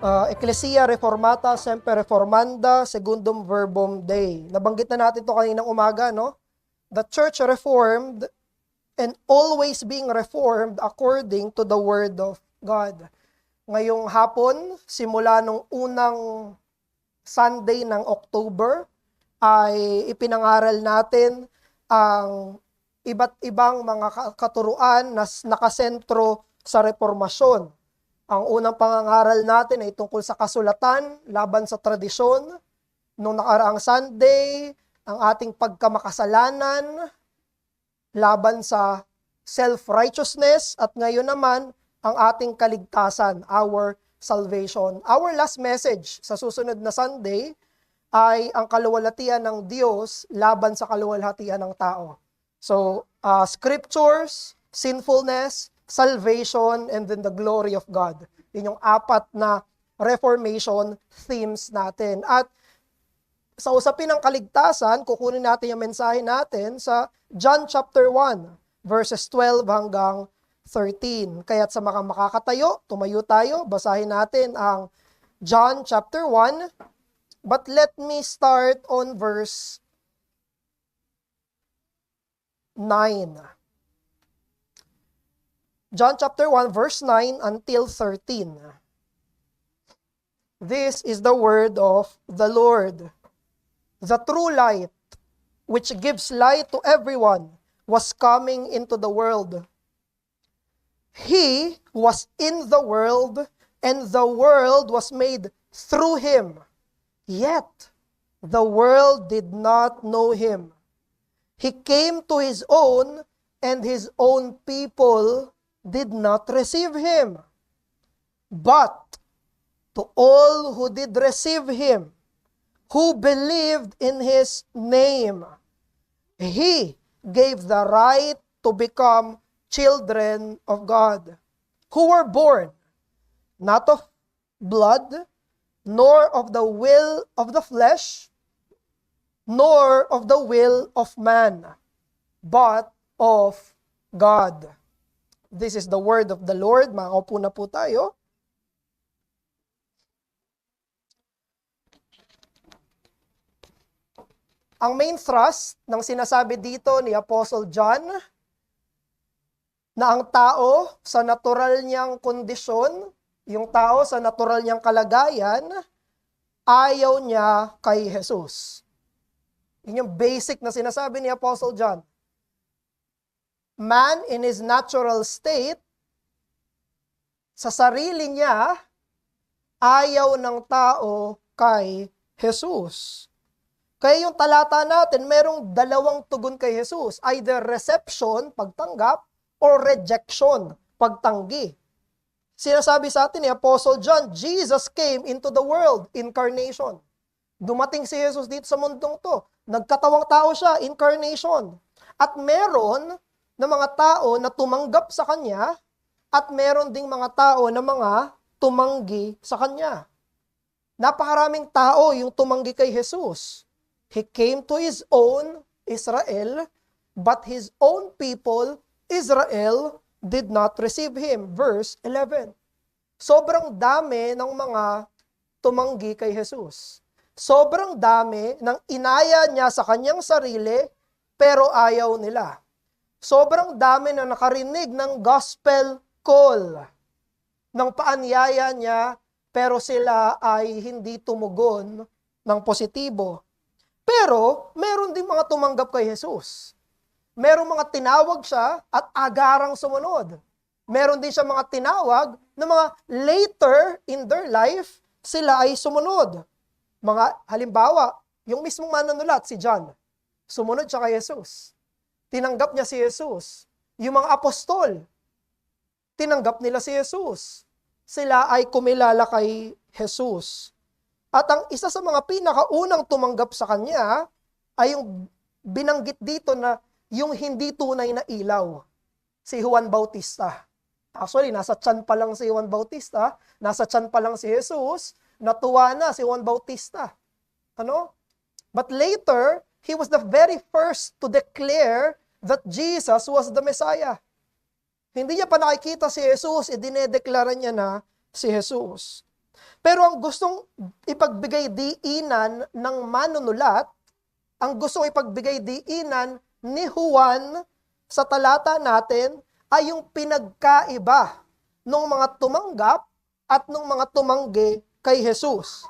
Ecclesia Reformata Semper Reformanda Secundum Verbum Dei. Nabanggit na natin ito kaninang umaga, no? The Church reformed and always being reformed according to the Word of God. Ngayong hapon, simula nung unang Sunday ng October, ay ipinangaral natin ang iba't ibang mga katuruan na nakasentro sa reformasyon. Ang unang pangangaral natin ay tungkol sa kasulatan laban sa tradisyon. Noong nakaraang Sunday, ang ating pagkamakasalanan laban sa self-righteousness, at ngayon naman ang ating kaligtasan, our salvation. Our last message sa susunod na Sunday ay ang kaluwalhatian ng Diyos laban sa kaluwalhatian ng tao. So, scriptures, sinfulness, salvation, and then the glory of God. Yun yung apat na reformation themes natin. At sa usapin ng kaligtasan, kukunin natin yung mensahe natin sa John chapter 1, verses 12 hanggang 13. Kaya't sa mga makakatayo, tumayo tayo, basahin natin ang John chapter 1. But let me start on verse 9. John chapter 1, verse 9 until 13. This is the word of the Lord. The true light, which gives light to everyone, was coming into the world. He was in the world, and the world was made through him. Yet, the world did not know him. He came to his own, and his own people did not receive him. But to all who did receive him, who believed in his name, he gave the right to become children of God, who were born not of blood, nor of the will of the flesh, nor of the will of man, but of God. This is the word of the Lord. Makaupo na po tayo. Ang main thrust ng sinasabi dito ni Apostle John, na ang tao sa natural niyang kondisyon, yung tao sa natural niyang kalagayan, ayaw niya kay Jesus. Yun yung basic na sinasabi ni Apostle John. Man in his natural state, sa sarili niya, ayaw ng tao kay Jesus. Kaya yung talata natin, merong dalawang tugon kay Jesus. Either reception, pagtanggap, or rejection, pagtanggi. Sinasabi sa atin ni Apostle John, Jesus came into the world, incarnation. Dumating si Jesus dito sa mundong to. Nagkatawang tao siya, incarnation. At meron na mga tao na tumanggap sa Kanya, at meron ding mga tao na mga tumanggi sa Kanya. Napakaraming tao yung tumanggi kay Jesus. He came to His own, Israel, but His own people, Israel, did not receive Him. Verse 11. Sobrang dami ng mga tumanggi kay Jesus. Sobrang dami ng inaya niya sa kanyang sarili, pero ayaw nila. Sobrang dami na nakarinig ng gospel call, ng paanyaya niya, pero sila ay hindi tumugon ng positibo. Pero, meron din mga tumanggap kay Jesus. Merong mga tinawag siya at agarang sumunod. Meron din siya mga tinawag na mga later in their life, sila ay sumunod. Mga halimbawa, yung mismong manunulat, si John, sumunod siya kay Jesus. Tinanggap niya si Jesus. Yung mga apostol, tinanggap nila si Jesus. Sila ay kumilala kay Jesus. At ang isa sa mga pinakaunang tumanggap sa kanya ay yung binanggit dito na yung hindi tunay na ilaw, si Juan Bautista. Actually, nasa tiyan pa lang si Juan Bautista, nasa tiyan pa lang si Jesus, natuwa na si Juan Bautista. Ano? But later, he was the very first to declare that Jesus was the Messiah. Hindi niya pa nakikita si Jesus, idinedeklara niya na si Jesus. Pero ang gustong ipagbigay diinan ng manunulat, ang gustong ipagbigay diinan ni Juan sa talata natin ay yung pinagkaiba ng mga tumanggap at ng mga tumanggi kay Jesus.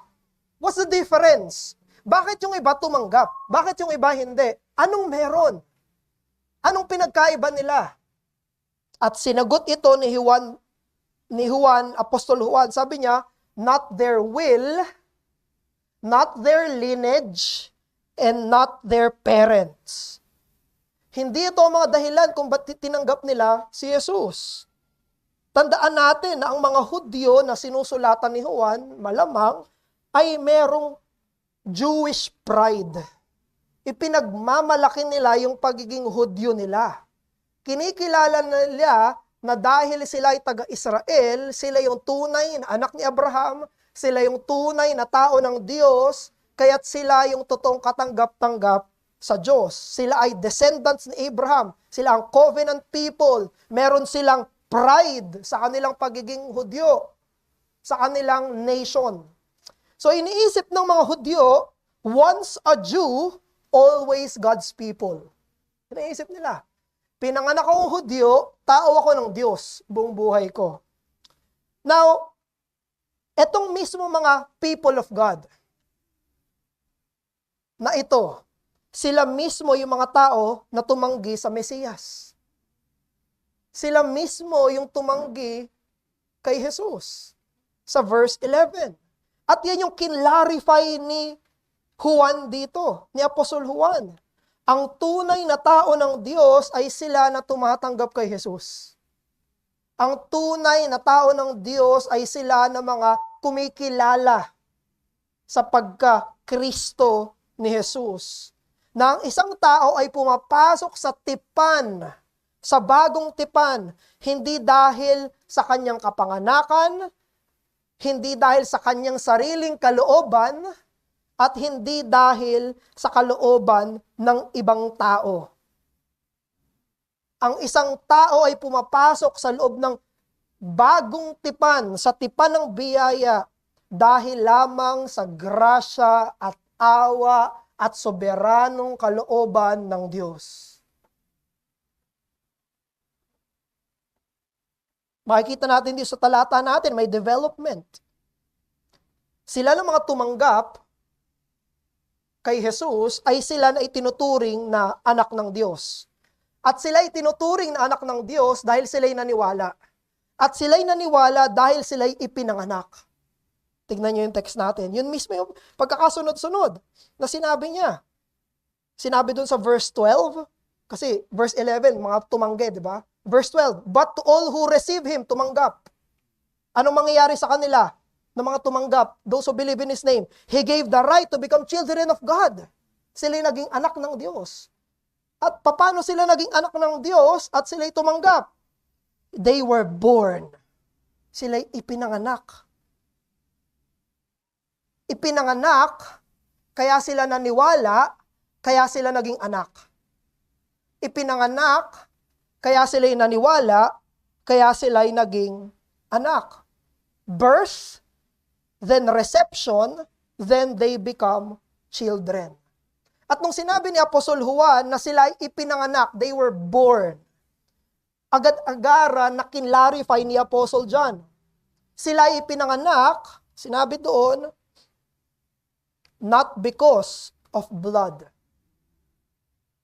What's the difference? Bakit yung iba tumanggap? Bakit yung iba hindi? Anong meron? Anong pinagkaiba nila? At sinagot ito ni Juan, Apostol Juan, sabi niya, not their will, not their lineage, and not their parents. Hindi ito ang mga dahilan kung ba't tinanggap nila si Jesus. Tandaan natin na ang mga Hudyo na sinusulatan ni Juan, malamang, ay merong Jewish pride. Ipinagmamalaki nila yung pagiging Hudyo nila. Kinikilala nila na dahil sila ay taga-Israel, sila yung tunay na anak ni Abraham, sila yung tunay na tao ng Diyos, kaya't sila yung totoong katanggap-tanggap sa Diyos. Sila ay descendants ni Abraham. Sila ang covenant people. Meron silang pride sa kanilang pagiging Hudyo, sa kanilang nation. So iniisip ng mga Hudyo, once a Jew, always God's people. Iniisip nila, pinanganak akong Hudyo, tao ako ng Diyos buong buhay ko. Now, etong mismo mga people of God, na ito, sila mismo yung mga tao na tumanggi sa Mesiyas. Sila mismo yung tumanggi kay Jesus sa verse 11. At yan yung kinlarify ni Juan dito, ni Apostol Juan. Ang tunay na tao ng Diyos ay sila na tumatanggap kay Jesus. Ang tunay na tao ng Diyos ay sila na mga kumikilala sa pagka-Kristo ni Jesus. Na ang isang tao ay pumapasok sa tipan, sa bagong tipan, hindi dahil sa kanyang kapanganakan, hindi dahil sa kanyang sariling kalooban, at hindi dahil sa kalooban ng ibang tao. Ang isang tao ay pumapasok sa loob ng bagong tipan, sa tipan ng biyaya, dahil lamang sa grasya at awa at soberanong kalooban ng Diyos. Makikita natin dito sa talata natin, may development. Sila ng mga tumanggap kay Jesus ay sila na itinuturing na anak ng Diyos. At sila itinuturing na anak ng Diyos dahil sila'y naniwala. At sila'y naniwala dahil sila'y ipinanganak. Tignan niyo yung text natin. Yun mismo yung pagkakasunod-sunod na sinabi niya. Sinabi dun sa verse 12, kasi verse 11, mga tumanggi, di ba? Verse 12, but to all who receive Him, tumanggap. Anong mangyayari sa kanila ng mga tumanggap? Those who believe in His name. He gave the right to become children of God. Sila'y naging anak ng Diyos. At paano sila naging anak ng Diyos at sila'y tumanggap? They were born. Sila'y ipinanganak. Ipinanganak, kaya sila naniwala, kaya sila naging anak. Ipinanganak, kaya sila'y naniwala, kaya sila'y naging anak. Birth, then reception, then they become children. At nung sinabi ni Apostol Juan na sila ay ipinanganak, they were born, agad-agara na kinlarify ni Apostle John. Sila ay ipinanganak, sinabi doon, not because of blood,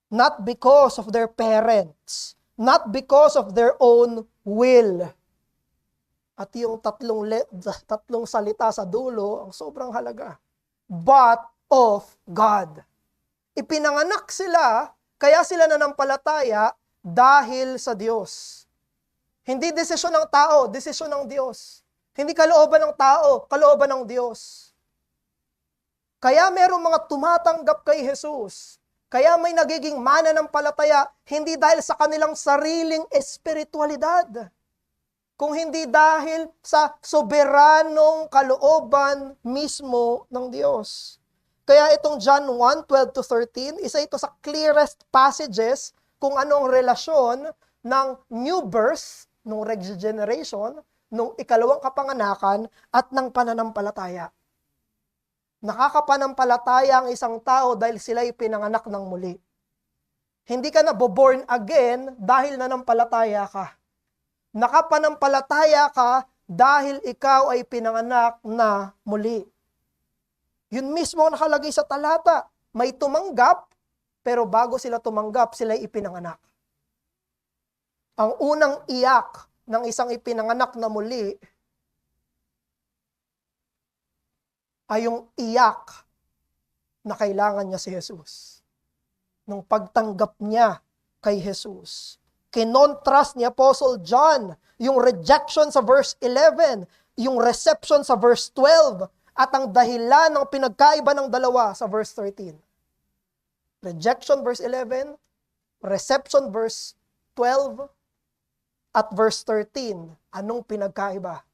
not because of their parents, not because of their own will. At yung tatlong salita sa dulo, ang sobrang halaga. But of God. Ipinanganak sila, kaya sila nanampalataya dahil sa Diyos. Hindi desisyon ng tao, desisyon ng Diyos. Hindi kalooban ng tao, kalooban ng Diyos. Kaya merong mga tumatanggap kay Jesus. Kaya may nagiging mananampalataya, hindi dahil sa kanilang sariling espiritualidad, kung hindi dahil sa soberanong kalooban mismo ng Diyos. Kaya itong John 1:12-13, isa ito sa clearest passages kung anong relasyon ng new birth, ng regeneration, nung ikalawang kapanganakan at ng pananampalataya. Nakakapanampalataya ang isang tao dahil sila'y pinanganak ng muli. Hindi ka na born again dahil nanampalataya ka. Nakapanampalataya ka dahil ikaw ay pinanganak na muli. Yun mismo ang nakalagay sa talata. May tumanggap, pero bago sila tumanggap, sila'y ipinanganak. Ang unang iyak ng isang ipinanganak na muli ay yung iyak na kailangan niya si Jesus. Nung pagtanggap niya kay Jesus. Kinontrast ni Apostle John yung rejection sa verse 11, yung reception sa verse 12, at ang dahilan ng pinagkaiba ng dalawa sa verse 13. Rejection verse 11, reception verse 12, at verse 13. Anong pinagkaiba?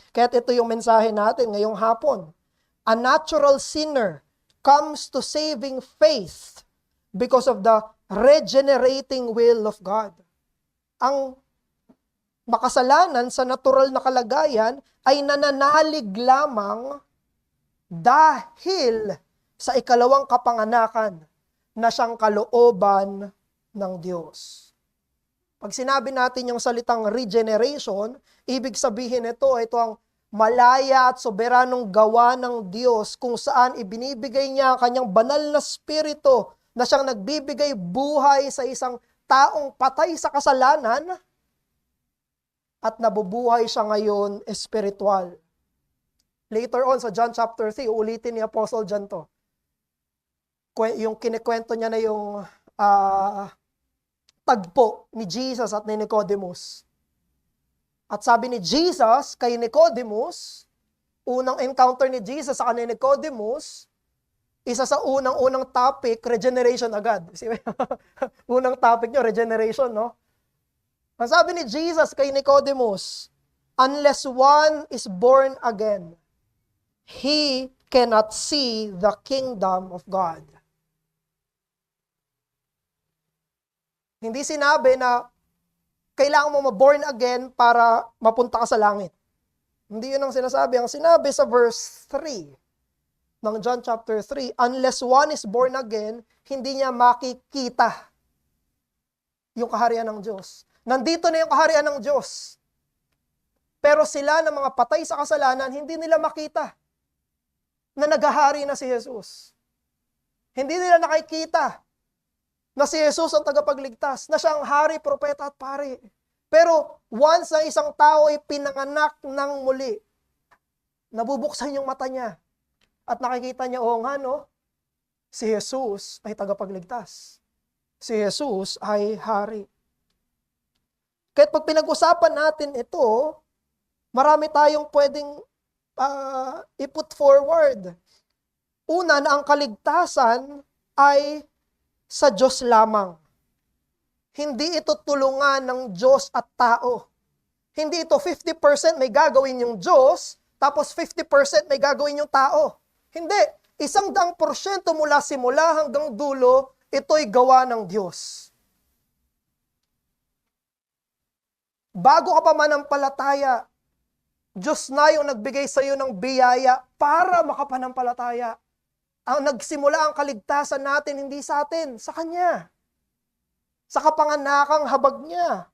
Kaya ito yung mensahe natin ngayong hapon. A natural sinner comes to saving faith because of the regenerating will of God. Ang makasalanan sa natural na kalagayan ay nananalig lamang dahil sa ikalawang kapanganakan na siyang kalooban ng Diyos. Pag sinabi natin yung salitang regeneration, ibig sabihin ito ang malaya at soberanong gawa ng Diyos kung saan ibinibigay niya ang kanyang banal na spirito na siyang nagbibigay buhay sa isang taong patay sa kasalanan at nabubuhay siya ngayon espiritual. Later on sa John chapter 3, uulitin ni Apostle John to. Yung kinikwento niya na yung tagpo ni Jesus at ni Nicodemus. At sabi ni Jesus kay Nicodemus, unang encounter ni Jesus sa kanila Nicodemus, isa sa unang topic, regeneration agad. Unang topic nyo, regeneration, no? Ang sabi ni Jesus kay Nicodemus, unless one is born again, he cannot see the kingdom of God. Hindi sinabi na kailangan mo ma-born again para mapunta ka sa langit. Hindi yun ang sinasabi. Ang sinabi sa verse 3 ng John chapter 3, unless one is born again, hindi niya makikita yung kaharian ng Diyos. Nandito na yung kaharian ng Diyos. Pero sila na mga patay sa kasalanan, hindi nila makita na naghahari na si Jesus. Hindi nila nakikita na si Jesus ang tagapagligtas, na siya ang hari, propeta at pari. Pero once na isang tao ay pinanganak ng muli, nabubuksan yung mata niya at nakikita niya, nga no, si Jesus ay tagapagligtas. Si Jesus ay hari. Kahit pag pinag-usapan natin ito, marami tayong pwedeng i-put forward. Una, na ang kaligtasan ay sa Diyos lamang. Hindi ito tulungan ng Diyos at tao. Hindi ito 50% may gagawin yung Diyos, tapos 50% may gagawin yung tao. Hindi. 100% mula simula hanggang dulo, ito'y gawa ng Diyos. Bago ka pa manampalataya, Diyos na yung nagbigay sa iyo ng biyaya para makapanampalataya. Ang nagsimula ang kaligtasan natin, hindi sa atin, sa Kanya. Sa kapanganakang habag niya.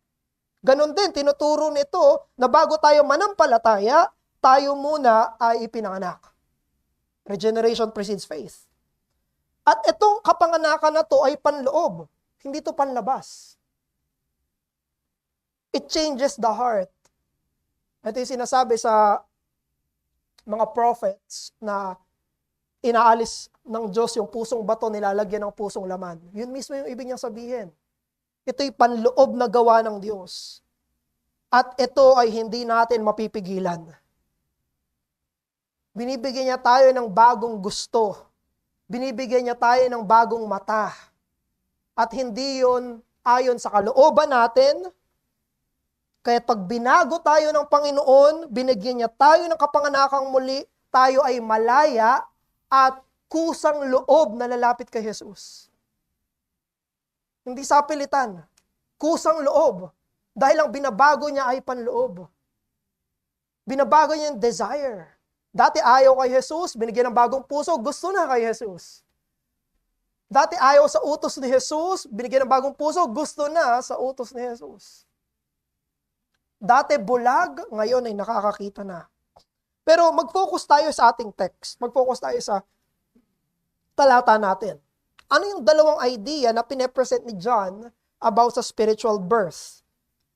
Ganon din, tinuturo nito na bago tayo manampalataya, tayo muna ay ipinanganak. Regeneration precedes faith. At itong kapanganakan na to ay panloob, hindi to panlabas. It changes the heart. Ito yung sinasabi sa mga prophets na inaalis ng Diyos yung pusong bato, nilalagyan ng pusong laman. Yun mismo yung ibig niyang sabihin. Ito'y panloob na gawa ng Diyos. At ito ay hindi natin mapipigilan. Binibigyan niya tayo ng bagong gusto. Binibigyan niya tayo ng bagong mata. At hindi yun ayon sa kalooban natin. Kaya pag binago tayo ng Panginoon, binigyan niya tayo ng kapanganakang muli, tayo ay malaya at kusang loob na lalapit kay Jesus. Hindi sa pilitan. Kusang loob. Dahil ang binabago niya ay panloob. Binabago niya yung desire. Dati ayaw kay Jesus, binigyan ng bagong puso, gusto na kay Jesus. Dati ayaw sa utos ni Jesus, binigyan ng bagong puso, gusto na sa utos ni Jesus. Dati bulag, ngayon ay nakakakita na. Pero mag-focus tayo sa ating text. Mag-focus tayo sa talata natin. Ano yung dalawang idea na pine-present ni John about sa spiritual birth?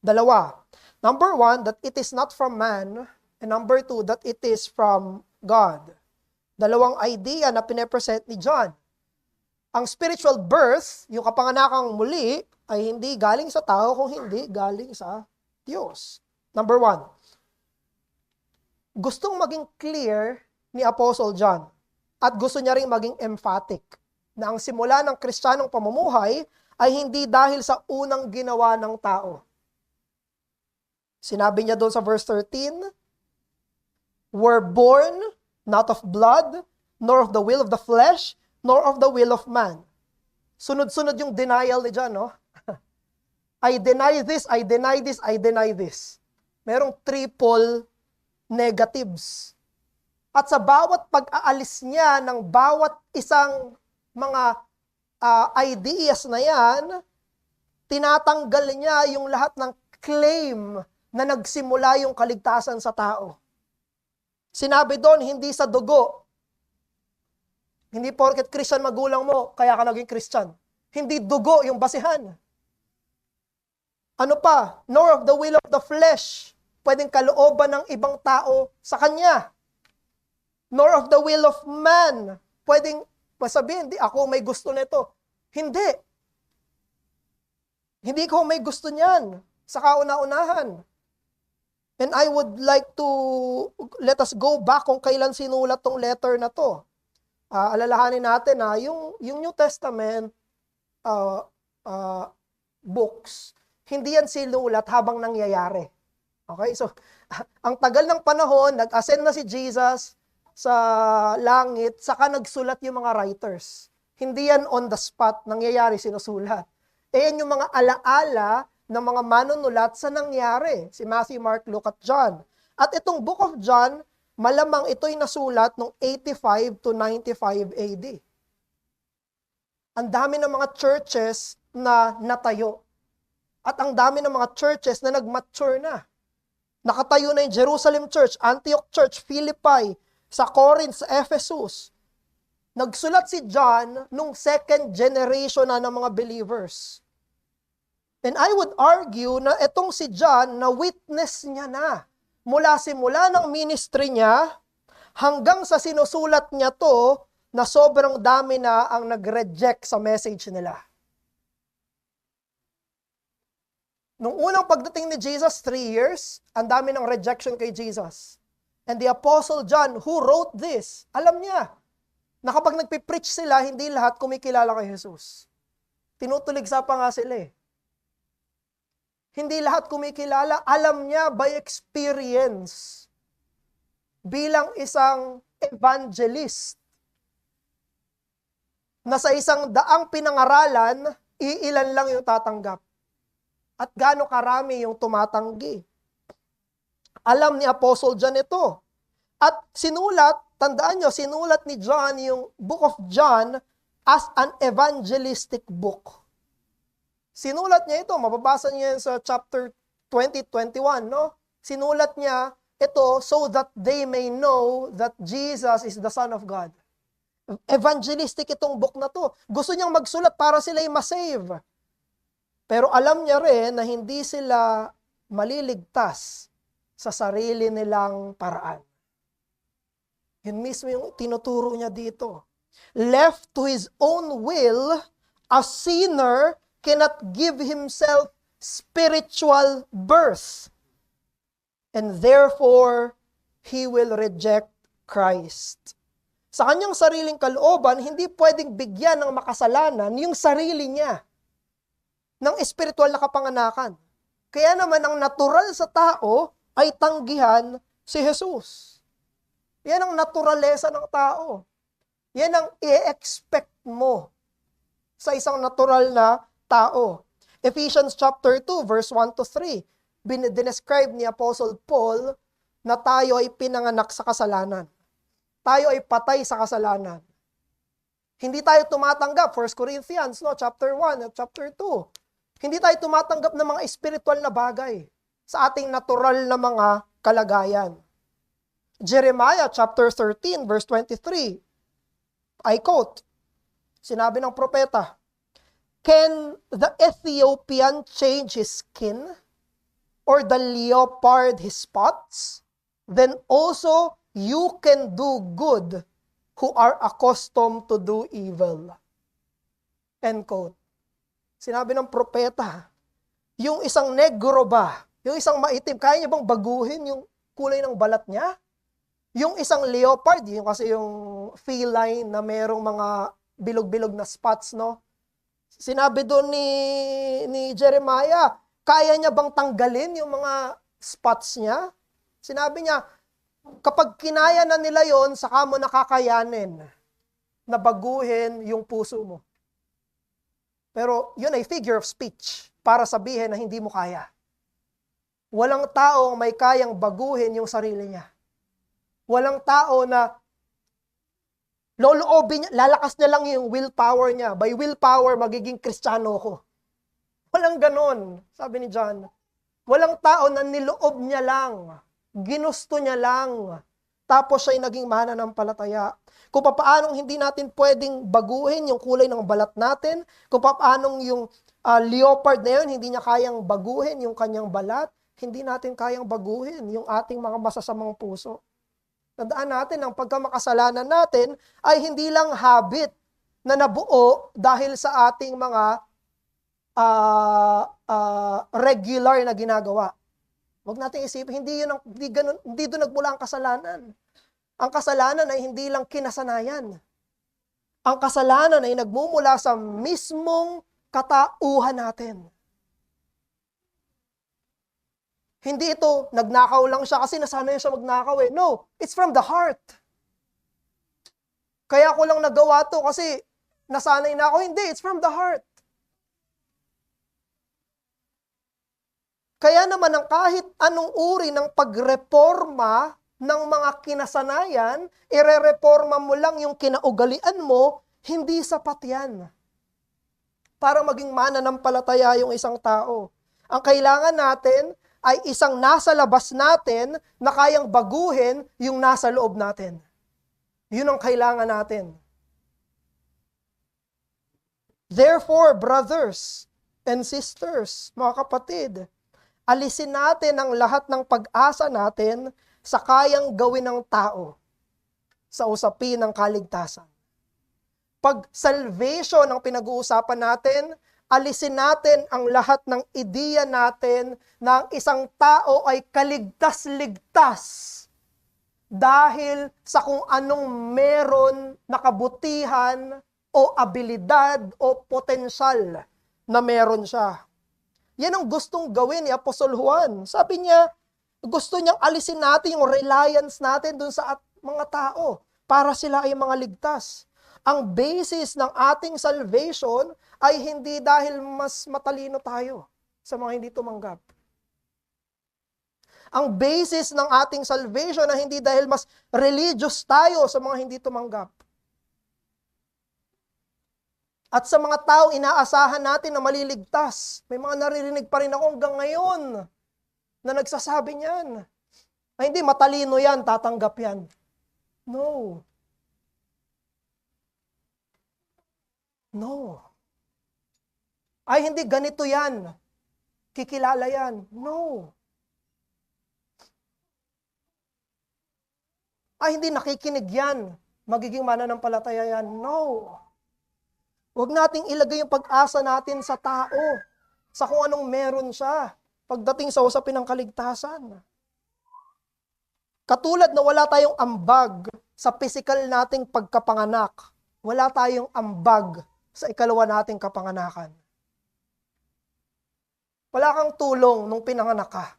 Dalawa. Number one, that it is not from man. And number two, that it is from God. Dalawang idea na pine-present ni John. Ang spiritual birth, yung kapanganakang muli, ay hindi galing sa tao, kung hindi galing sa Diyos. Number one, gustong maging clear ni Apostle John at gusto niya ring maging emphatic na ang simula ng Kristiyanong pamumuhay ay hindi dahil sa unang ginawa ng tao. Sinabi niya doon sa verse 13, "Were born not of blood, nor of the will of the flesh, nor of the will of man." Sunod-sunod yung denial ni John, no? I deny this, I deny this, I deny this. Merong triple negatives. At sa bawat pag-aalis niya ng bawat isang mga ideas na yan, tinatanggal niya yung lahat ng claim na nagsimula yung kaligtasan sa tao. Sinabi doon, hindi sa dugo. Hindi porket Christian magulang mo, kaya ka naging Christian. Hindi dugo yung basihan. Ano pa? Nor of the will of the flesh. Pwedeng kalooban ng ibang tao sa kanya. Nor of the will of man. Pwedeng masabihin, di ako may gusto nito. Hindi. Hindi ko may gusto niyan sa kauna-unahan. And I would like to let us go back kung kailan sinulat tong letter na to. Alalahanin natin na yung New Testament books, hindi yan sinulat habang nangyayari. Okay? So, ang tagal ng panahon, nag-ascend na si Jesus sa langit, saka nagsulat yung mga writers. Hindi yan on the spot, nangyayari, sinusulat. Yan yung mga alaala ng mga manunulat sa nangyari. Si Matthew, Mark, Luke, at John. At itong Book of John, malamang ito'y nasulat noong 85 to 95 AD. Ang dami ng mga churches na natayo. At ang dami ng mga churches na nag-mature na. Nakatayo na yung Jerusalem Church, Antioch Church, Philippi, sa Corinth, sa Ephesus. Nagsulat si John nung second generation na ng mga believers. And I would argue na itong si John, na witness niya na. Mula simula ng ministry niya, hanggang sa sinusulat niya to, na sobrang dami na ang nag-reject sa message nila. Nung unang pagdating ni Jesus, 3 years, ang dami ng rejection kay Jesus. And the Apostle John, who wrote this, alam niya, na kapag nagpipreach sila, hindi lahat kumikilala kay Jesus. Tinutuligsa pa nga sila eh. Hindi lahat kumikilala, alam niya by experience. Bilang isang evangelist, na sa isang daang pinangaralan, iilan lang yung tatanggap. At gaano karami yung tumatanggi. Alam ni Apostle John ito. At sinulat, tandaan nyo, sinulat ni John yung Book of John as an evangelistic book. Sinulat niya ito, mababasa niya sa chapter 20-21, no? Sinulat niya ito so that they may know that Jesus is the Son of God. Evangelistic itong book na to. Gusto niyang magsulat para sila'y masave. Pero alam niya rin na hindi sila maliligtas sa sarili nilang paraan. Yun mismo yung tinuturo niya dito. Left to his own will, a sinner cannot give himself spiritual birth. And therefore, he will reject Christ. Sa kanyang sariling kalooban, hindi pwedeng bigyan ng makasalanan yung sarili niya ng espiritual na kapanganakan. Kaya naman ang natural sa tao ay tanggihan si Jesus. Yan ang naturalesa ng tao. Yan ang i-expect mo sa isang natural na tao. Ephesians chapter 2 verse 1 to 3. Dinescribe ni Apostle Paul na tayo ay pinanganak sa kasalanan. Tayo ay patay sa kasalanan. Hindi tayo tumatanggap, 1 Corinthians, chapter 1 at chapter 2. Hindi tayo tumatanggap ng mga spiritual na bagay sa ating natural na mga kalagayan. Jeremiah chapter 13 verse 23, I quote, sinabi ng propeta, "Can the Ethiopian change his skin, or the leopard his spots? Then also you can do good who are accustomed to do evil." End quote. Sinabi ng propeta, yung isang negro ba, yung isang maitim, kaya niya bang baguhin yung kulay ng balat niya? Yung isang leopard, yung kasi yung feline na merong mga bilog-bilog na spots, no? Sinabi doon ni Jeremiah, kaya niya bang tanggalin yung mga spots niya? Sinabi niya, kapag kinaya na nila yon, saka mo nakakayanin na baguhin yung puso mo. Pero yun ay figure of speech para sabihin na hindi mo kaya. Walang taong may kayang baguhin yung sarili niya. Walang tao na loloobin niya, lalakas niya lang yung willpower niya. By willpower, magiging Kristiyano ko. Walang ganon, sabi ni John. Walang tao na niloob niya lang, ginusto niya lang, tapos siya'y naging mananampalataya. Kung paanong hindi natin pwedeng baguhin yung kulay ng balat natin, kung paanong yung leopard na yun, hindi niya kayang baguhin yung kanyang balat, hindi natin kayang baguhin yung ating mga masasamang puso. Tandaan natin, ang pagkamakasalanan natin ay hindi lang habit na nabuo dahil sa ating mga regular na ginagawa. Huwag natin isipin, hindi doon nagmula ang kasalanan. Ang kasalanan ay hindi lang kinasanayan. Ang kasalanan ay nagmumula sa mismong katauhan natin. Hindi ito, nagnakaw lang siya kasi nasanay siya magnakaw eh. No, it's from the heart. Kaya ko lang nagawa to kasi nasanay na ako. Hindi, it's from the heart. Kaya naman ang kahit anong uri ng pagreforma ng mga kinasanayan, irereforma mo lang yung kinaugalian mo, hindi sapat yan. Para maging mananampalataya yung isang tao. Ang kailangan natin ay isang nasa labas natin na kayang baguhin yung nasa loob natin. Yun ang kailangan natin. Therefore, brothers and sisters, mga kapatid, alisin natin ang lahat ng pag-asa natin sa kayang gawin ng tao sa usapin ng kaligtasan. Pag salvation ang pinag-uusapan natin, alisin natin ang lahat ng ideya natin na ang isang tao ay kaligtas-ligtas dahil sa kung anong meron na kabutihan o abilidad o potensyal na meron siya. Yan ang gustong gawin ni Apostol Juan. Sabi niya, gusto niyang alisin natin yung reliance natin dun sa mga tao para sila ay mga ligtas. Ang basis ng ating salvation ay hindi dahil mas matalino tayo sa mga hindi tumanggap. Ang basis ng ating salvation ay hindi dahil mas religious tayo sa mga hindi tumanggap. At sa mga taong inaasahan natin na maliligtas, may mga naririnig pa rin ako hanggang ngayon na nagsasabi niyan. Ay hindi, matalino yan, tatanggap yan. No. No. Ay, hindi, ganito yan. Kikilala yan. No. Ay, hindi, nakikinig yan. Magiging mananampalataya yan. No. Huwag nating ilagay yung pag-asa natin sa tao, sa kung anong meron siya, pagdating sa usapin ng kaligtasan. Katulad na wala tayong ambag sa physical nating pagkapanganak, wala tayong ambag sa ikalawa nating kapanganakan. Wala kang tulong nung pinanganak ka.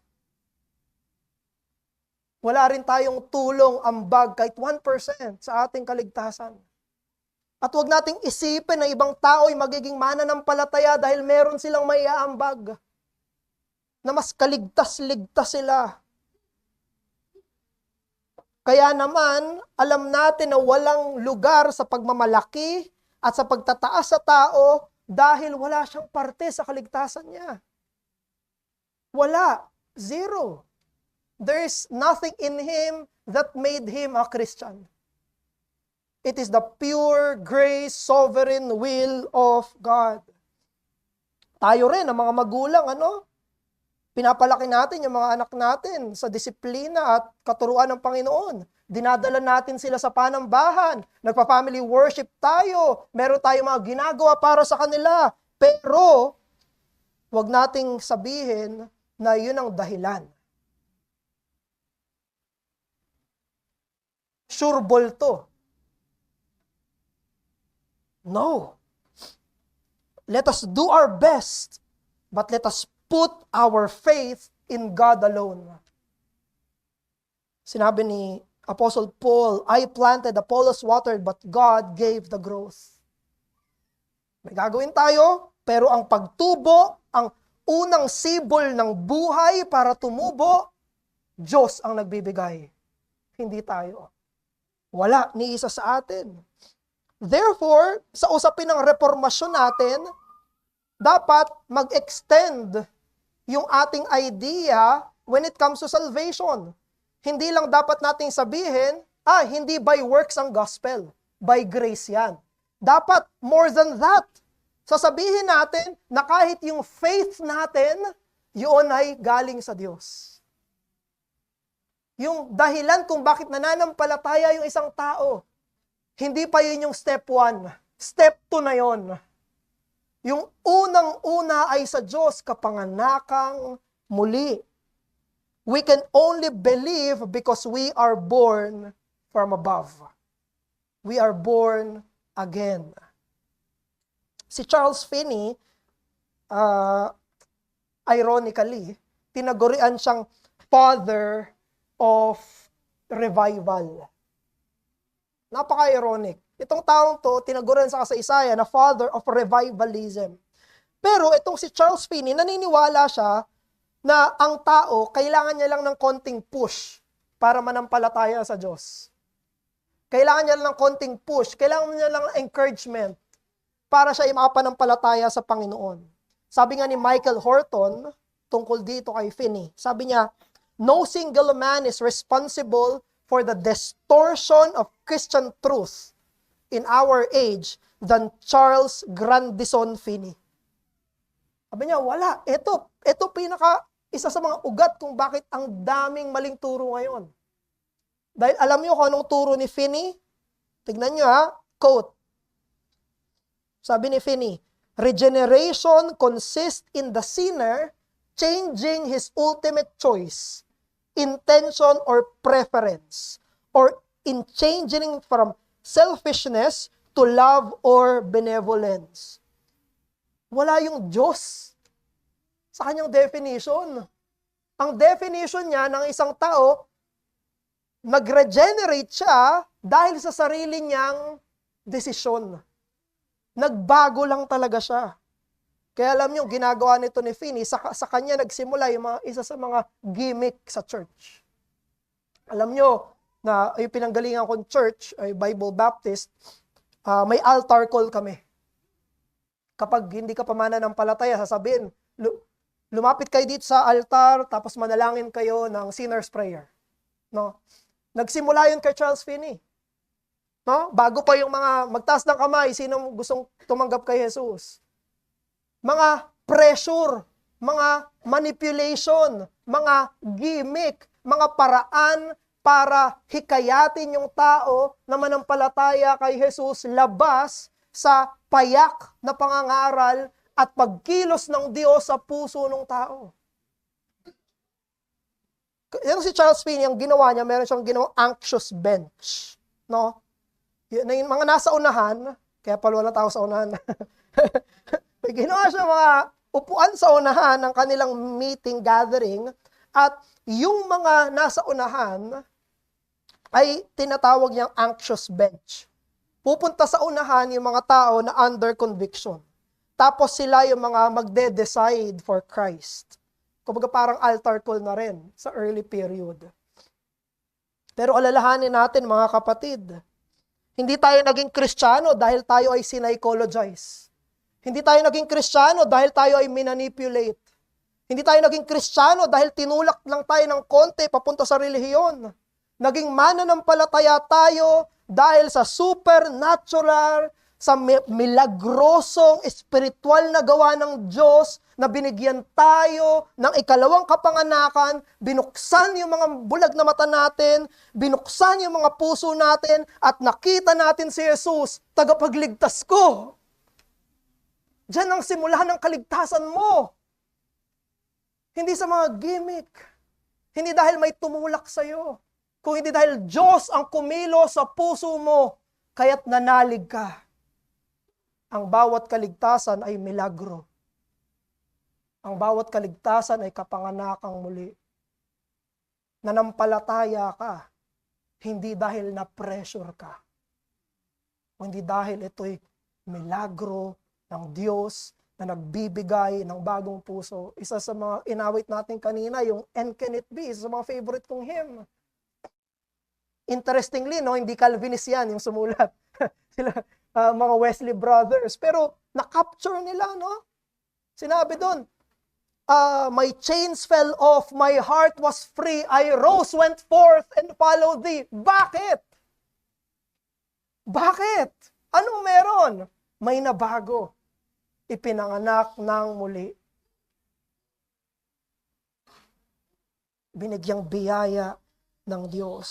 Wala rin tayong tulong, ambag, kahit 1% sa ating kaligtasan. At huwag nating isipin na ibang tao ay magiging mananampalataya dahil meron silang maiaambag. Na mas kaligtas-ligtas sila. Kaya naman, alam natin na walang lugar sa pagmamalaki at sa pagtataas sa tao dahil wala siyang parte sa kaligtasan niya. Wala. Zero. There is nothing in him that made him a Christian. It is the pure grace, sovereign will of God. Tayo rin, ang mga magulang, pinapalaki natin yung mga anak natin sa disiplina at katuruan ng Panginoon. Dinadala natin sila sa panambahan. Nagpa-family worship tayo. Meron tayong mga ginagawa para sa kanila. Pero, wag nating sabihin na yun ang dahilan. Sureball to. No. Let us do our best, but let us put our faith in God alone. Sinabi ni Apostle Paul, I planted, Apollos watered, but God gave the growth. May gagawin tayo, pero ang pagtubo, ang unang sibol ng buhay para tumubo, Diyos ang nagbibigay. Hindi tayo. Wala ni isa sa atin. Therefore, sa usapin ng reformasyon natin, dapat mag-extend yung ating idea when it comes to salvation. Hindi lang dapat nating sabihin, hindi by works ang gospel. By grace yan. Dapat more than that. Sasabihin natin na kahit yung faith natin, yun ay galing sa Diyos. Yung dahilan kung bakit nananampalataya yung isang tao, hindi pa yun yung step 1. Step 2 na yun. Yung unang-una ay sa Diyos, kapanganakang muli. We can only believe because we are born from above. We are born again. Si Charles Finney, ironically, tinagurian siyang father of revival. Napaka-ironic. Itong taong to, tinaguran sa kasaysayan na father of revivalism. Pero itong si Charles Finney, naniniwala siya na ang tao, kailangan niya lang ng konting push para manampalataya sa Diyos. Kailangan niya lang ng konting push, kailangan niya lang ng encouragement para siya makapanampalataya sa Panginoon. Sabi nga ni Michael Horton, tungkol dito kay Finney, sabi niya, no single man is responsible for the distortion of Christian truth in our age than Charles Grandison Finney. Sabi niya, wala. Ito isa sa mga ugat kung bakit ang daming maling turo ngayon. Dahil alam niyo kung anong turo ni Finney? Tignan niyo quote. Sabi ni Finney, regeneration consists in the sinner changing his ultimate choice, intention or preference, or in changing from selfishness to love or benevolence. Wala yung Diyos sa kanyang definition. Ang definition niya ng isang tao, nag-regenerate siya dahil sa sarili niyang desisyon. Nagbago lang talaga siya. Kaya alam niyo, ginagawa nito ni Finney, sa kanya nagsimula yung isa sa mga gimmick sa church. Alam niyo, na yung pinanggalingan kong church, ay Bible Baptist, may altar call kami. Kapag hindi ka pamananampalataya, sasabihin, lumapit kayo dito sa altar, tapos manalangin kayo ng sinner's prayer. No? Nagsimula yun kay Charles Finney. No? Bago pa yung mga magtaas ng kamay, sino gustong tumanggap kay Jesus. Mga pressure, mga manipulation, mga gimmick, mga paraan para hikayatin yung tao na manampalataya kay Jesus labas sa payak na pangangaral at pagkilos ng Diyos sa puso ng tao. Yung si Charles Finney, ang ginawa niya, meron siyang ginawang anxious bench. No? Yung mga nasa unahan, kaya pala wala tao sa unahan. May ginawa siya mga upuan sa unahan ng kanilang meeting, gathering, at yung mga nasa unahan ay tinatawag niyang anxious bench. Pupunta sa unahan yung mga tao na under conviction. Tapos sila yung mga magde-decide for Christ. Kumbaga parang altar call na rin sa early period. Pero alalahanin natin mga kapatid, hindi tayo naging Kristiyano dahil tayo ay sinpsychologize. Hindi tayo naging Kristiyano dahil tayo ay minanipulate. Hindi tayo naging Kristiyano dahil tinulak lang tayo ng konti papunta sa relihiyon. Naging mananampalataya tayo dahil sa supernatural, sa milagrosong, espiritual na gawa ng Diyos na binigyan tayo ng ikalawang kapanganakan, binuksan yung mga bulag na mata natin, binuksan yung mga puso natin, at nakita natin si Jesus, tagapagligtas ko. Diyan ang simula ng kaligtasan mo. Hindi sa mga gimmick. Hindi dahil may tumulak sa'yo. Kung hindi dahil Diyos ang kumilo sa puso mo, kaya't nanalig ka. Ang bawat kaligtasan ay milagro. Ang bawat kaligtasan ay kapanganakang muli. Nanampalataya ka, hindi dahil na-pressure ka. Hindi dahil ito'y milagro ng Diyos na nagbibigay ng bagong puso. Isa sa mga inawit natin kanina, yung And Can It Be, isa sa mga favorite kong hymn. Interestingly, no, hindi Calvinist yan yung sumulat. Sila, mga Wesley brothers. Pero na-capture nila, no? Sinabi doon, my chains fell off, my heart was free, I rose, went forth, and followed thee. Bakit? Bakit? Anong meron? May nabago. Ipinanganak ng muli. Binigyang biyaya ng Diyos.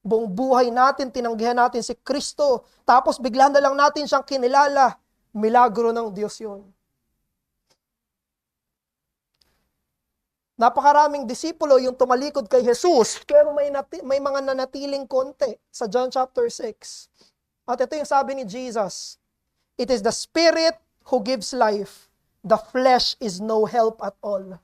Buong buhay natin, tinanggihan natin si Kristo, tapos bigla na lang natin siyang kinilala. Milagro ng Diyos yun. Napakaraming disipulo yung tumalikod kay Jesus, pero may mga nanatiling konti sa John chapter 6. At ito yung sabi ni Jesus, it is the Spirit who gives life. The flesh is no help at all.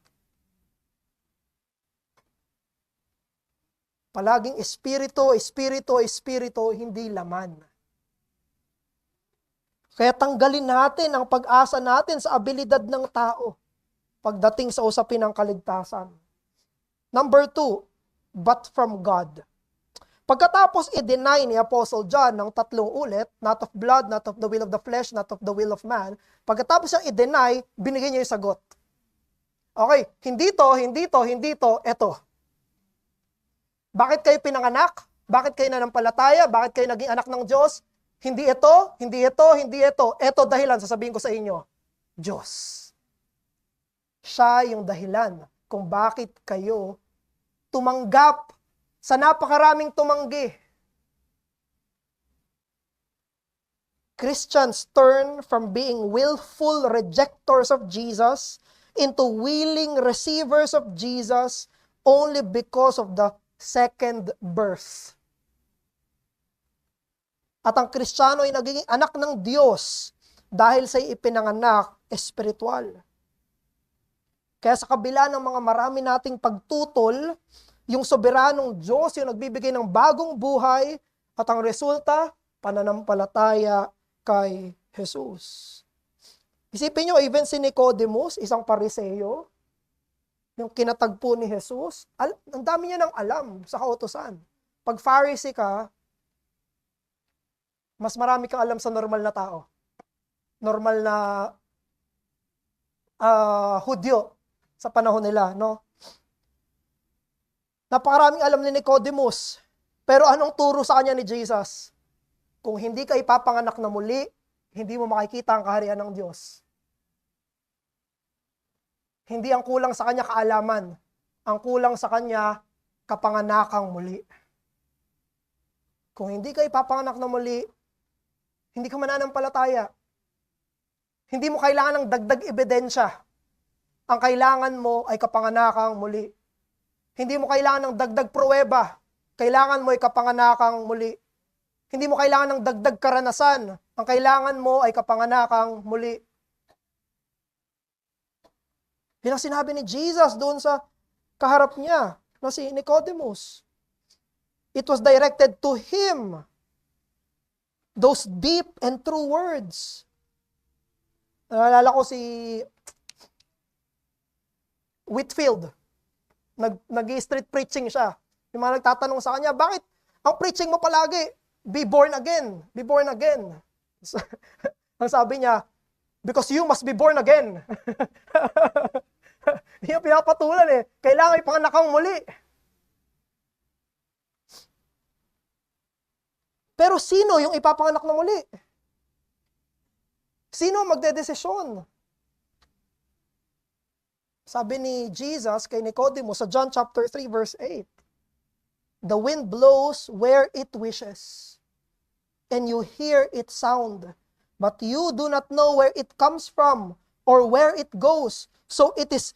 Palaging espiritu, espiritu, espiritu, hindi laman. Kaya tanggalin natin ang pag-asa natin sa abilidad ng tao pagdating sa usapin ng kaligtasan. Number 2, but from God. Pagkatapos i-deny ni Apostle John ng 3 ulit, not of blood, not of the will of the flesh, not of the will of man, pagkatapos siyang i-deny, binigyan niya yung sagot. Okay, hindi to, eto. Bakit kayo pinanganak? Bakit kayo nanampalataya? Bakit kayo naging anak ng Diyos? Hindi ito, hindi ito, hindi ito. Ito dahilan, sasabihin ko sa inyo, Diyos. Siya yung dahilan kung bakit kayo tumanggap sa napakaraming tumanggi. Christians turn from being willful rejectors of Jesus into willing receivers of Jesus only because of the second birth. At ang Kristiyano ay nagiging anak ng Diyos dahil sa ipinanganak espiritual. Kaya sa kabila ng mga marami nating pagtutol, yung soberanong Diyos yung nagbibigay ng bagong buhay at ang resulta, pananampalataya kay Jesus. Isipin nyo, even si Nicodemus, isang Pariseo, yung kinatagpo ni Jesus, ang dami niya ng alam sa kautusan. Pag Pharisee ka, mas marami kang alam sa normal na tao. Normal na Hudyo sa panahon nila, no? Napakaraming alam ni Nicodemus. Pero anong turo sa kanya ni Jesus? Kung hindi ka ipapanganak na muli, hindi mo makikita ang kaharian ng Diyos. Hindi ang kulang sa kanya kaalaman. Ang kulang sa kanya, kapanganakang muli. Kung hindi ka ipapanganak na muli, hindi ka mananampalataya. Hindi mo kailangan ng dagdag ebidensya. Ang kailangan mo ay kapanganakang muli. Hindi mo kailangan ng dagdag pruweba. Kailangan mo ay kapanganakang muli. Hindi mo kailangan ng dagdag karanasan. Ang kailangan mo ay kapanganakang muli. Yan ang sinabi ni Jesus doon sa kaharap niya na si Nicodemus. It was directed to him. Those deep and true words. Naalala ko si Whitfield. nag-street preaching siya. Yung mga nagtatanong sa kanya, bakit ang preaching mo palagi, be born again, be born again. Ang sabi niya, because you must be born again. Yung pinapatulan kailangan ipanganak kang muli. Pero sino yung ipapanganak na muli? Sino magdedesisyon? Sabi ni Jesus kay Nicodemo sa John chapter 3 verse 8, the wind blows where it wishes, and you hear its sound, but you do not know where it comes from or where it goes. So it is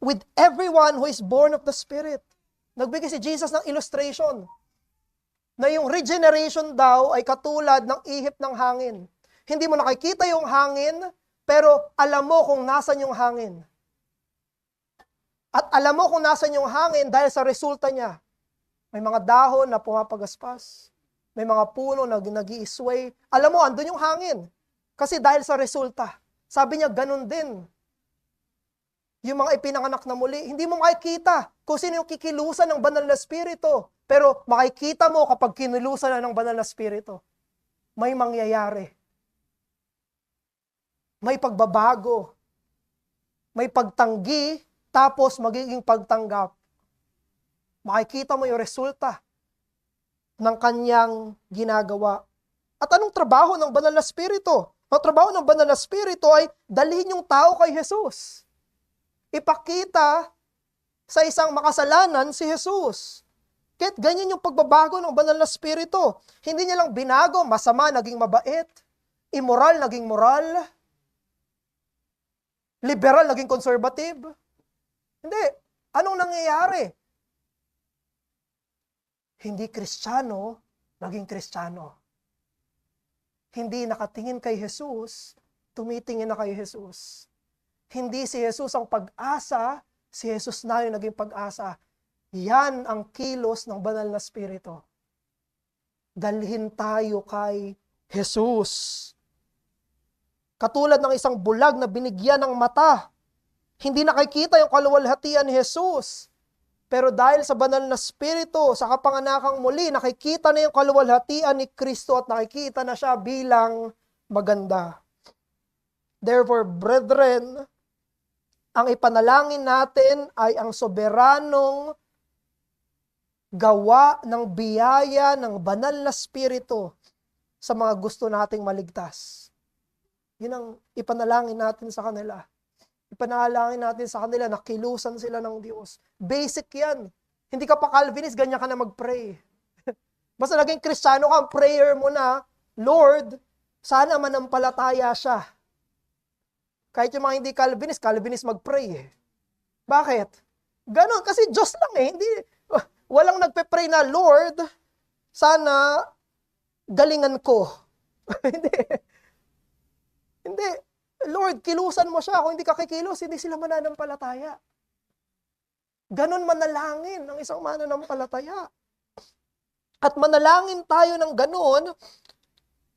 with everyone who is born of the Spirit. Nagbigay si Jesus ng illustration na yung regeneration daw ay katulad ng ihip ng hangin. Hindi mo nakikita yung hangin, pero alam mo kung nasan yung hangin. At alam mo kung nasan yung hangin dahil sa resulta niya. May mga dahon na pumapagaspas. May mga puno na nag-i-sway. Alam mo, andun yung hangin. Kasi dahil sa resulta. Sabi niya, ganun din. Yung mga ipinanganak na muli, hindi mo makikita kung sino yung kikilusan ng banal na spirito. Pero makikita mo kapag kinilusan na ng banal na spirito. May mangyayari. May pagbabago. May pagtanggi, tapos magiging pagtanggap. Makikita mo yung resulta ng kanyang ginagawa. At anong trabaho ng banal na spirito? Ang trabaho ng banal na spirito ay dalhin yung tao kay Jesus. Ipakita sa isang makasalanan si Jesus. Kahit ganyan yung pagbabago ng banal na spirito. Hindi niya lang binago, masama, naging mabait. Immoral, naging moral. Liberal, naging conservative. Hindi. Anong nangyayari? Hindi Kristiyano, naging Kristiyano. Hindi nakatingin kay Jesus, tumitingin na kay Jesus. Hindi si Jesus ang pag-asa, si Jesus na yung naging pag-asa. Yan ang kilos ng banal na spirito. Dalhin tayo kay Jesus. Katulad ng isang bulag na binigyan ng mata. Hindi nakikita yung kaluwalhatian ni Jesus. Pero dahil sa banal na spirito, sa kapanganakang muli, nakikita na yung kaluwalhatian ni Kristo at nakikita na siya bilang maganda. Therefore, brethren, ang ipanalangin natin ay ang soberanong gawa ng biyaya ng banal na spirito sa mga gusto nating maligtas. Yun ang ipanalangin natin sa kanila. Ipanalangin natin sa kanila na kilusan sila ng Diyos. Basic yan. Hindi ka pa Calvinist, ganyan ka na mag-pray. Basta naging Kristiyano ka, ang prayer mo na, Lord, sana manampalataya siya. Kahit yung mga hindi Calvinist mag-pray. Bakit? Ganon, kasi Diyos lang Hindi, walang nagpe-pray na, Lord, sana galingan ko. Hindi. Hindi. Lord, kilusan mo siya. Kung hindi ka kikilos, hindi sila mananampalataya. Ganon manalangin ng isang mananampalataya. At manalangin tayo ng ganon,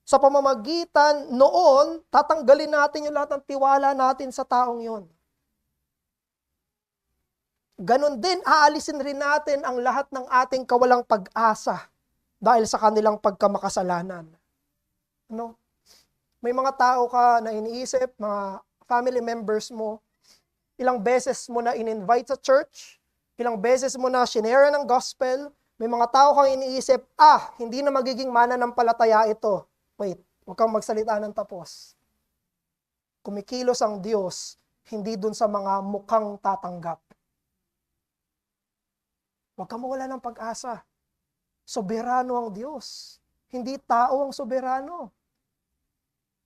sa pamamagitan noon, tatanggalin natin yung lahat ng tiwala natin sa taong yon. Ganon din, aalisin rin natin ang lahat ng ating kawalang pag-asa dahil sa kanilang pagkamakasalanan. Ano? May mga tao ka na iniisip, mga family members mo, ilang beses mo na in-invite sa church, ilang beses mo na shinare ng gospel, may mga tao kang iniisip, hindi na magiging mananampalataya ito. Wait, huwag kang magsalita ng tapos. Kumikilos ang Diyos, hindi dun sa mga mukhang tatanggap. Huwag kang mawala ng pag-asa. Soberano ang Diyos. Hindi tao ang soberano.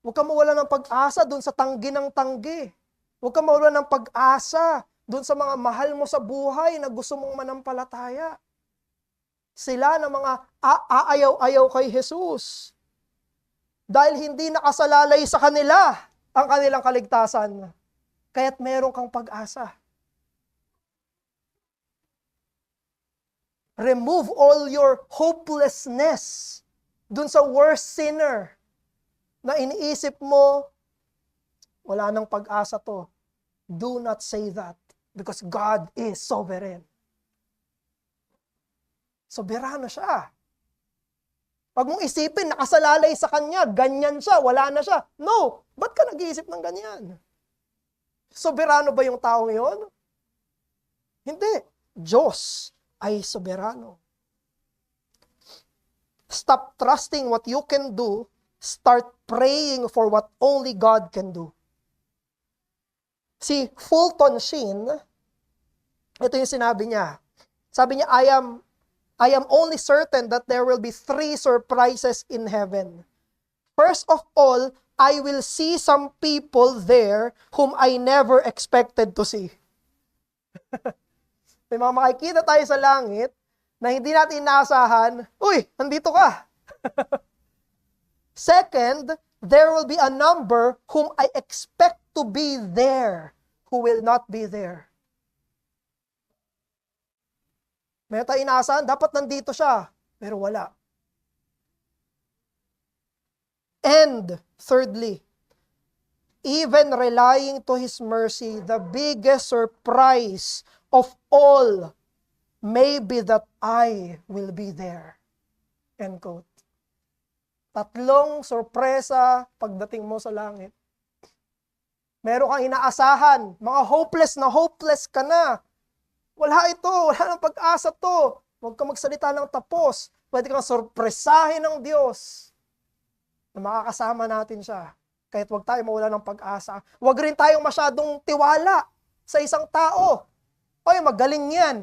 Huwag kang mawala ng pag-asa dun sa tanggi ng tanggi. Huwag kang mawala ng pag-asa dun sa mga mahal mo sa buhay na gusto mong manampalataya. Sila na mga aayaw-ayaw kay Jesus. Dahil hindi nakasalalay sa kanila ang kanilang kaligtasan. Kaya't meron kang pag-asa. Remove all your hopelessness dun sa worst sinner na iniisip mo, wala nang pag-asa to. Do not say that because God is sovereign. Soberano siya. Pag mong isipin, nakasalalay sa kanya, ganyan siya, wala na siya. No! Ba't ka nag-iisip ng ganyan? Soberano ba yung taong yon? Hindi. Diyos ay soberano. Stop trusting what you can do. Start praying for what only God can do. Si Fulton Sheen, ito yung sinabi niya. Sabi niya, I am only certain that there will be 3 surprises in heaven. First of all, I will see some people there whom I never expected to see. May mga makikita tayo sa langit na hindi natin inaasahan, uy, nandito ka. Second, there will be a number whom I expect to be there who will not be there. May tayo inaasahan, dapat nandito siya, pero wala. And thirdly, even relying to His mercy, the biggest surprise of all may be that I will be there. End quote. 3 sorpresa pagdating mo sa langit. Meron kang inaasahan, mga hopeless na hopeless ka na. Wala ito, wala nang pag-asa to. Huwag ka magsalita ng tapos. Pwede kang sorpresahin ng Diyos na makakasama natin siya. Kahit huwag tayo mawala ng pag-asa. Huwag rin tayong masyadong tiwala sa isang tao. Oy, magaling yan.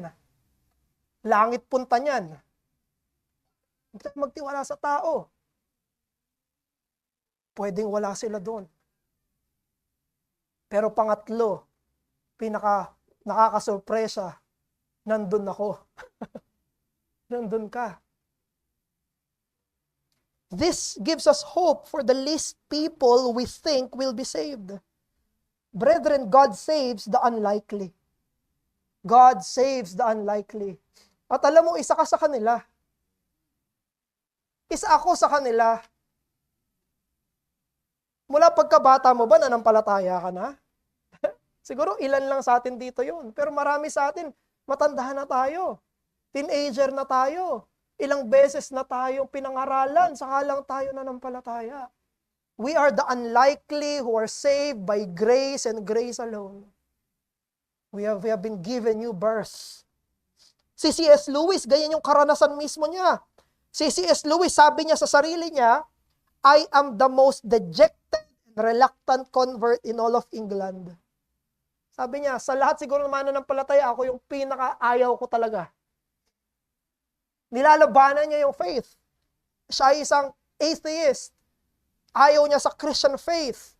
Langit punta niyan. Huwag tayo magtiwala sa tao. Pwedeng wala sila doon. Pero pangatlo, nakakasurpresa, nandun ako. Nandun ka. This gives us hope for the least people we think will be saved. Brethren, God saves the unlikely. God saves the unlikely. At alam mo, isa ka sa kanila. Isa ako sa kanila. Mula pagkabata mo ba, nanampalataya ka na? Siguro ilan lang sa atin dito yun. Pero marami sa atin, matandahan na tayo. Teenager na tayo. Ilang beses na tayong pinangaralan, saka lang tayo nanampalataya. We are the unlikely who are saved by grace and grace alone. We have been given new birth. Si C.S. Lewis, ganyan yung karanasan mismo niya. Si C.S. Lewis, sabi niya sa sarili niya, I am the most dejected and reluctant convert in all of England. Sabi niya, sa lahat siguro ng mananampalataya, ako yung pinaka-ayaw ko talaga. Nilalabanan niya yung faith. Siya ay isang atheist. Ayaw niya sa Christian faith.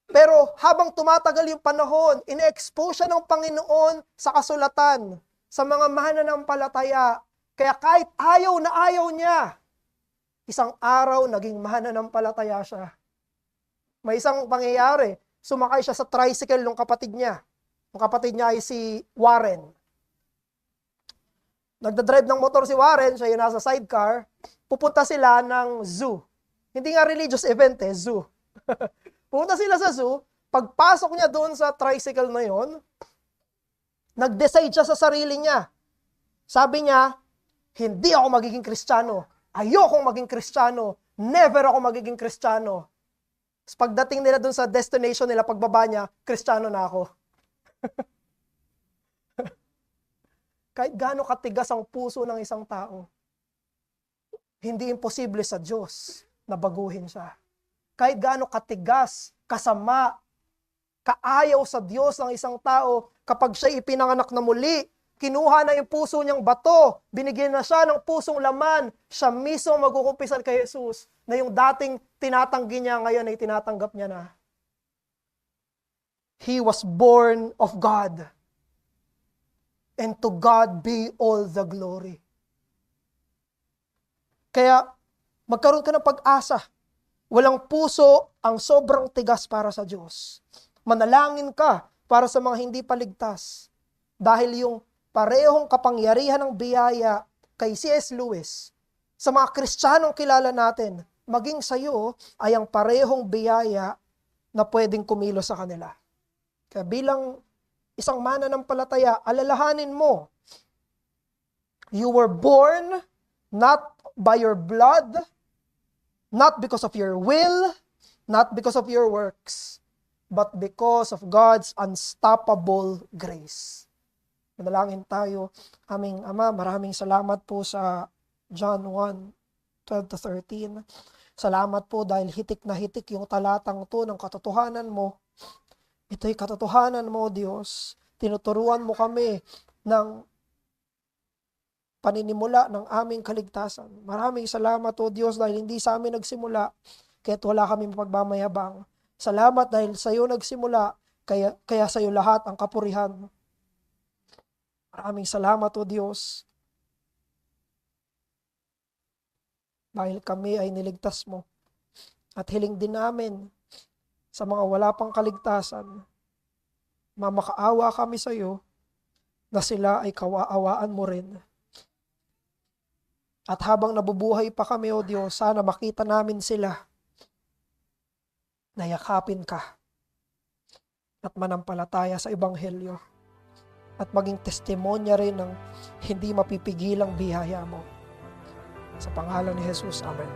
Pero habang tumatagal yung panahon, ine-expose siya ng Panginoon sa kasulatan, sa mga mananampalataya. Kaya kahit ayaw na ayaw niya, isang araw naging mananampalataya siya. May isang pangyayari, sumakay siya sa tricycle ng kapatid niya. Ang kapatid niya ay si Warren. Nagdadrive ng motor si Warren, siya yung nasa sidecar, pupunta sila ng zoo. Hindi nga religious event zoo. Pupunta sila sa zoo, pagpasok niya doon sa tricycle na yon, nag-decide siya sa sarili niya. Sabi niya, hindi ako magiging Kristiyano. Ayokong maging Kristiyano. Never ako magiging Kristiyano. Pagdating nila doon sa destination nila, pagbaba niya, Kristiyano na ako. Kahit gaano katigas ang puso ng isang tao, hindi imposible sa Diyos na baguhin siya. Kahit gaano katigas, kasama, kaayaw sa Diyos ng isang tao, kapag siya ipinanganak na muli, kinuha na yung puso niyang bato, binigyan na siya ng pusong laman, siya mismo magkukumpisal kay Jesus, na yung dating tinatanggi niya, ngayon ay tinatanggap niya na. He was born of God. And to God be all the glory. Kaya, magkaroon ka ng pag-asa. Walang puso ang sobrang tigas para sa Diyos. Manalangin ka para sa mga hindi paligtas. Dahil yung parehong kapangyarihan ng biyaya kay C.S. Lewis, sa mga Kristiyanong kilala natin, maging sa iyo ay ang parehong biyaya na pwedeng kumilos sa kanila. Kaya bilang isang mananampalataya, alalahanin mo You were born not by your blood, not because of your will, not because of your works, but because of God's unstoppable grace. Manalangin tayo. Aming Ama, maraming salamat po sa John 1:12-13. Salamat po dahil hitik na hitik yung talatang to ng katotohanan mo. Ito'y katotohanan mo, Diyos. Tinuturuan mo kami ng paninimula ng aming kaligtasan. Maraming salamat, O Diyos, dahil hindi sa amin nagsimula, kaya't wala kami mapagmamayabang. Salamat dahil sa iyo nagsimula, kaya sa iyo lahat ang kapurihan. Maraming salamat, O Diyos, dahil kami ay niligtas mo. At hiling din namin sa mga wala pang kaligtasan, mamakaawa kami sa iyo na sila ay kawaawaan mo rin. At habang nabubuhay pa kami, O Diyos, sana makita namin sila na yakapin ka at manampalataya sa Ebanghelyo at maging testimonya rin ng hindi mapipigilang biyaya mo. Sa pangalan ni Jesus, Amen.